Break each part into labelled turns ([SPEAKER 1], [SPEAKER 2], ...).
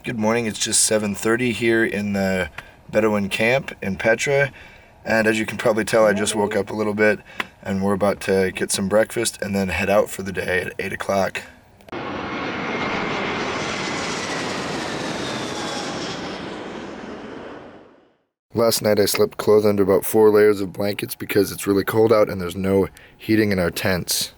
[SPEAKER 1] Good morning, it's just 7:30 here in the Bedouin camp in Petra, and as you can probably tell, I just woke up a little bit and we're about to get some breakfast and then head out for the day at 8 o'clock. Last night I slept clothed under about 4 layers of blankets because it's really cold out and there's no heating in our tents.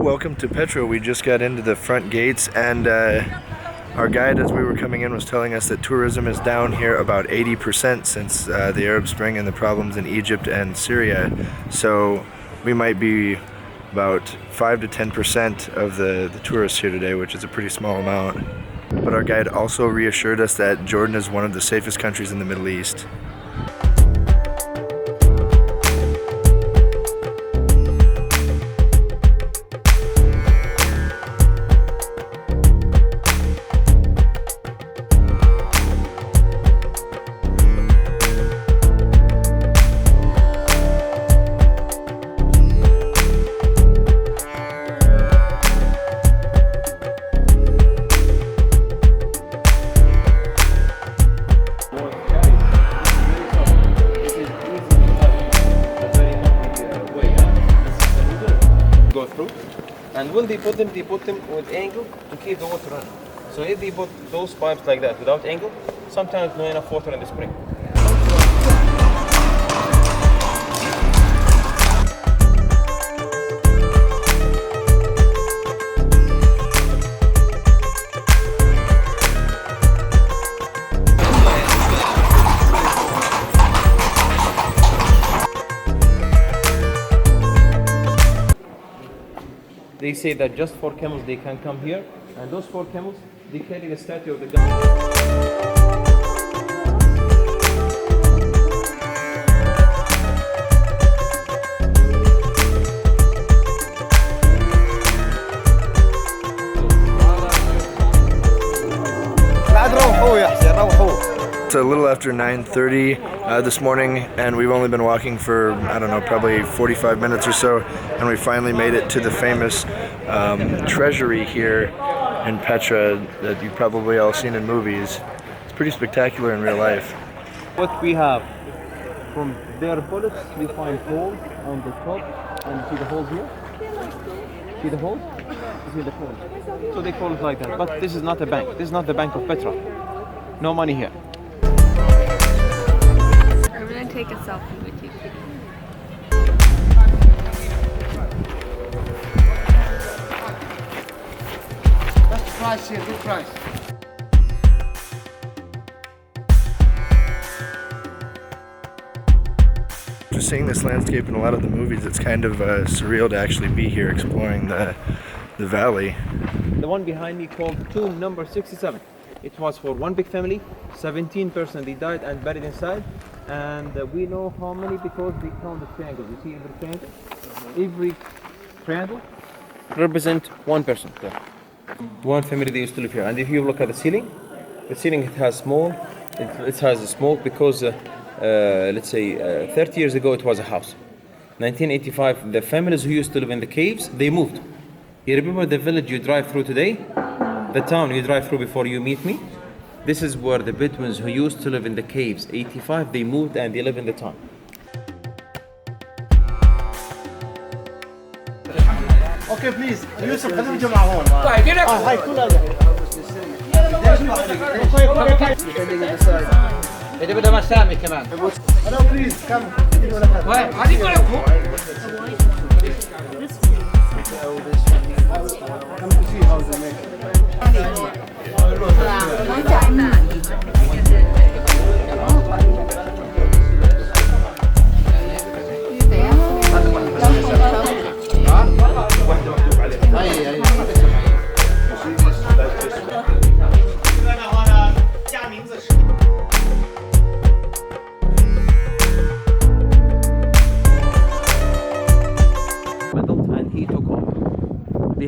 [SPEAKER 1] Welcome to Petra. We just got into the front gates and our guide as we were coming in was telling us that tourism is down here about 80% since the Arab Spring and the problems in Egypt and Syria. So we might be about 5 to 10% of the tourists here today, which is a pretty small amount. But our guide also reassured us that Jordan is one of the safest countries in the Middle East.
[SPEAKER 2] And when they put them with angle to keep the water running. So if they put those pipes like that without angle, sometimes not enough water in the spring. They say that just 4 camels they can come here, and those 4 camels they carry the statue of the god.
[SPEAKER 1] It's a little after 9:30 this morning, and we've only been walking for, I don't know, probably 45 minutes or so, and we finally made it to the famous treasury here in Petra that you've probably all seen in movies. It's pretty spectacular in real life.
[SPEAKER 2] What we have from their bullets, we find holes on the top, and see the holes here? See the holes? You see the holes? So they call it like that. But this is not a bank. This is not the Bank of Petra. No money here.
[SPEAKER 3] I'm gonna take a selfie with you.
[SPEAKER 4] Best price here, good price.
[SPEAKER 1] Just seeing this landscape in a lot of the movies, it's kind of surreal to actually be here exploring the valley.
[SPEAKER 2] The one behind me called tomb number 67. It was for one big family, 17 persons they died and buried inside, and we know how many because we count the triangles. You see every triangle? Every triangle represent one person there. One family they used to live here. And if you look at the ceiling it has small. It has a smoke because let's say 30 years ago it was a house. 1985 the families who used to live in the caves, they moved. You remember the village you drive through today? The town you drive through before you meet me? This is where the Bedouins who used to live in the caves, 85, they moved and they live in the town.
[SPEAKER 4] Okay, please. يوسف خلينا نجمع هون. طيب هاي كلها. إذا بدها مسامي كمان. أنا بليز كم. هذه كلها.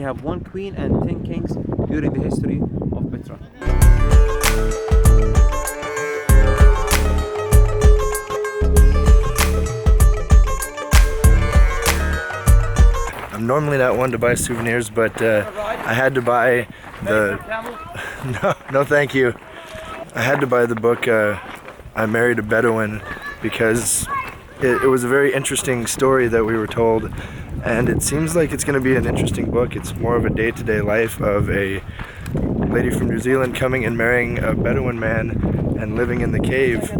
[SPEAKER 2] have 1 queen and 10 kings during the history of Petra.
[SPEAKER 1] I'm normally not one to buy souvenirs, but I had to buy the... No, thank you. I had to buy the book, I Married a Bedouin, because it was a very interesting story that we were told, and it seems like it's going to be an interesting book. It's more of a day-to-day life of a lady from New Zealand coming and marrying a Bedouin man and living in the cave.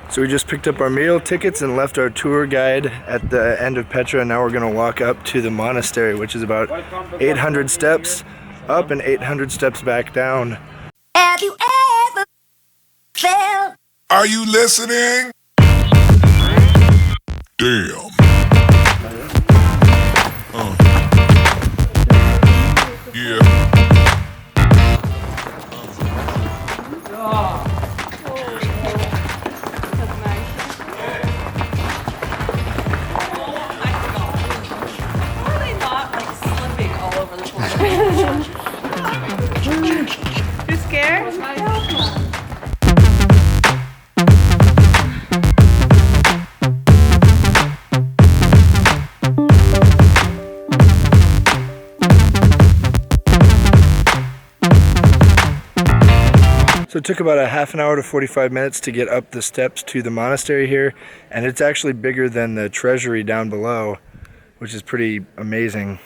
[SPEAKER 1] So we just picked up our meal tickets and left our tour guide at the end of Petra, and now we're going to walk up to the monastery, which is about 800 steps up and 800 steps back down.
[SPEAKER 5] Have you ever felt?
[SPEAKER 6] Are you listening? Damn. Yeah.
[SPEAKER 3] You scared?
[SPEAKER 1] So it took about a half an hour to 45 minutes to get up the steps to the monastery here, and it's actually bigger than the treasury down below, which is pretty amazing.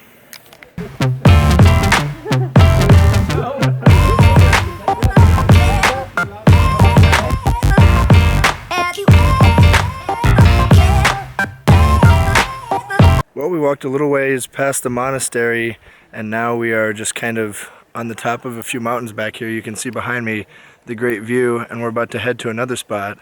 [SPEAKER 1] Well, we walked a little ways past the monastery, and now we are just kind of on the top of a few mountains back here. You can see behind me the great view, and we're about to head to another spot.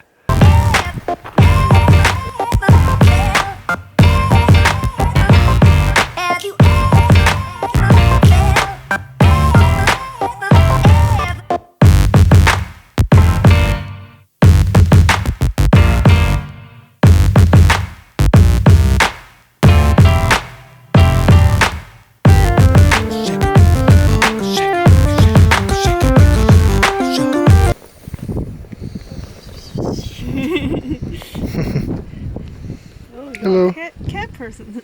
[SPEAKER 1] Hello.
[SPEAKER 3] Cat person.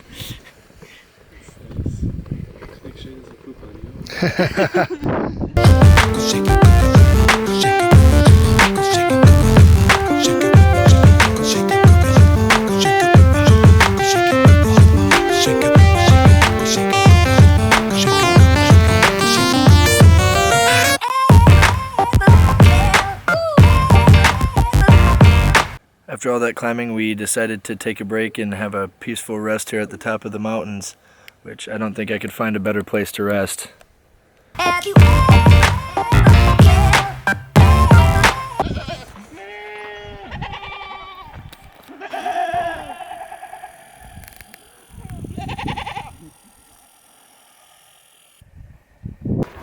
[SPEAKER 1] After all that climbing, we decided to take a break and have a peaceful rest here at the top of the mountains, which I don't think I could find a better place to rest.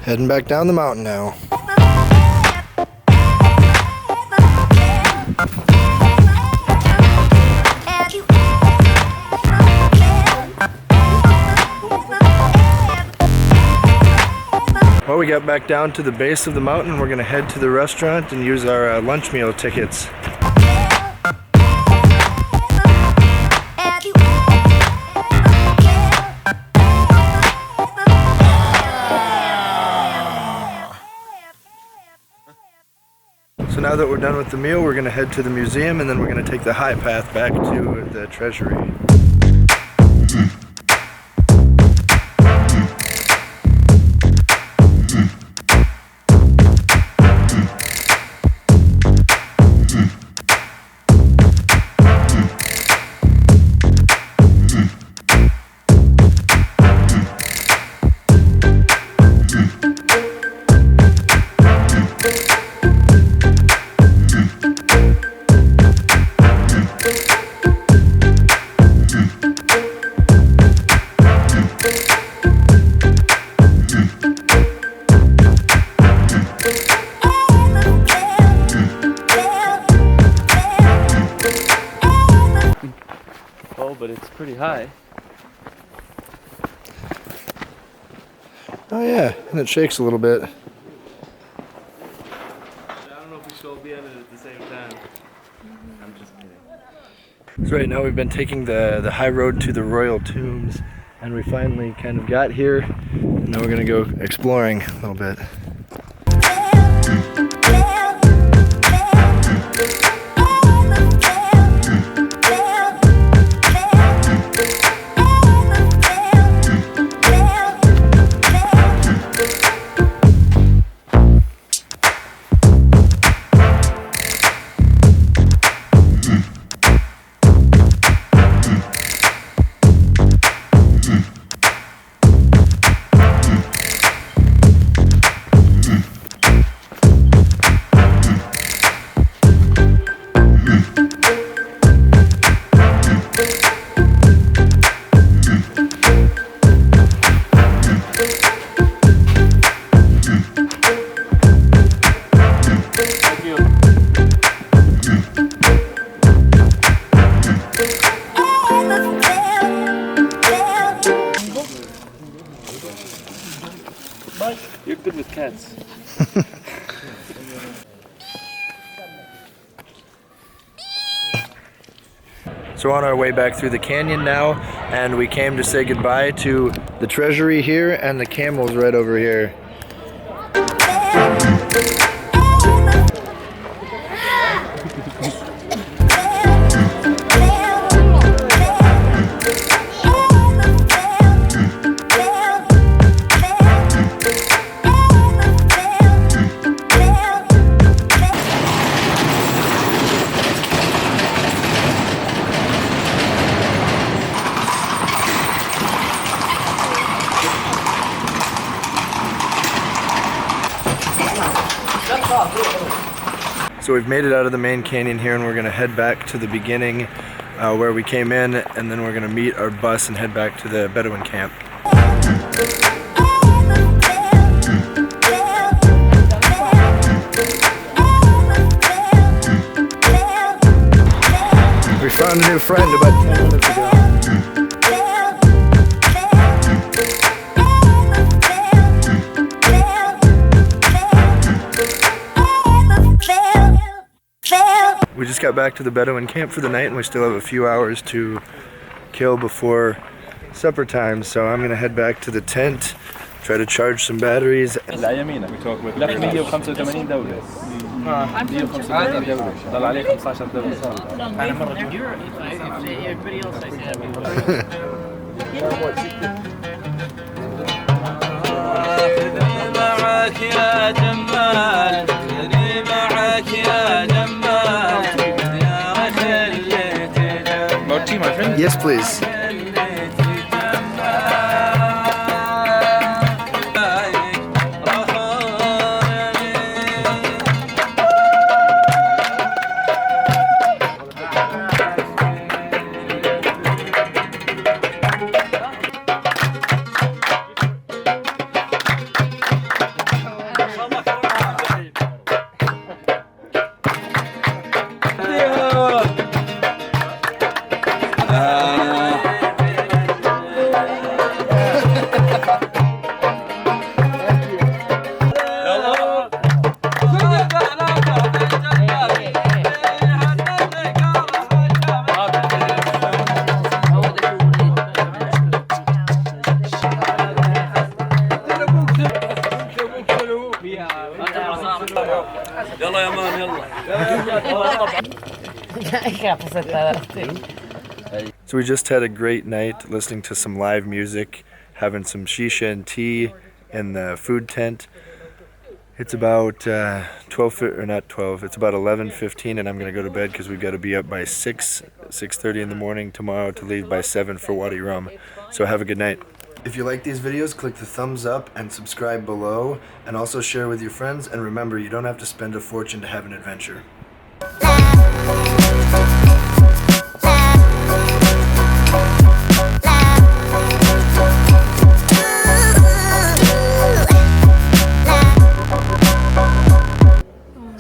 [SPEAKER 1] Heading back down the mountain now. Well, we got back down to the base of the mountain. We're going to head to the restaurant and use our lunch meal tickets. So now that we're done with the meal, we're going to head to the museum, and then we're going to take the high path back to the treasury.
[SPEAKER 2] it's pretty high.
[SPEAKER 1] Oh yeah, and it shakes a little bit.
[SPEAKER 2] I don't know if we should all be on it at the same time. I'm just kidding.
[SPEAKER 1] So right now we've been taking the high road to the royal tombs, and we finally kind of got here. And now we're gonna go exploring a little bit.
[SPEAKER 2] You're good with cats.
[SPEAKER 1] So on our way back through the canyon now, and we came to say goodbye to the treasury here and the camels right over here. So we've made it out of the main canyon here, and we're gonna head back to the beginning where we came in, and then we're gonna meet our bus and head back to the Bedouin camp. We found a new friend about 10 minutes ago. We just got back to the Bedouin camp for the night, and we still have a few hours to kill before supper time, so I'm gonna head back to the tent, try to charge some batteries.
[SPEAKER 7] لا يمينك لك 185 دولة 185 دولة ضل عليه 15 دولة أنا مرة معك يا جمال معك يا جمال More tea, my friend?
[SPEAKER 1] Yes, please.
[SPEAKER 7] يلا يا مان يلا.
[SPEAKER 1] So we just had a great night listening to some live music, having some shisha and tea in the food tent. It's about 12, or not 12, it's about 11:15, and I'm going to go to bed because we've got to be up by 6:30 in the morning tomorrow to leave by 7 for Wadi Rum. So have a good night. If you like these videos, click the thumbs up and subscribe below, and also share with your friends, and remember, you don't have to spend a fortune to have an adventure.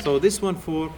[SPEAKER 2] So this one for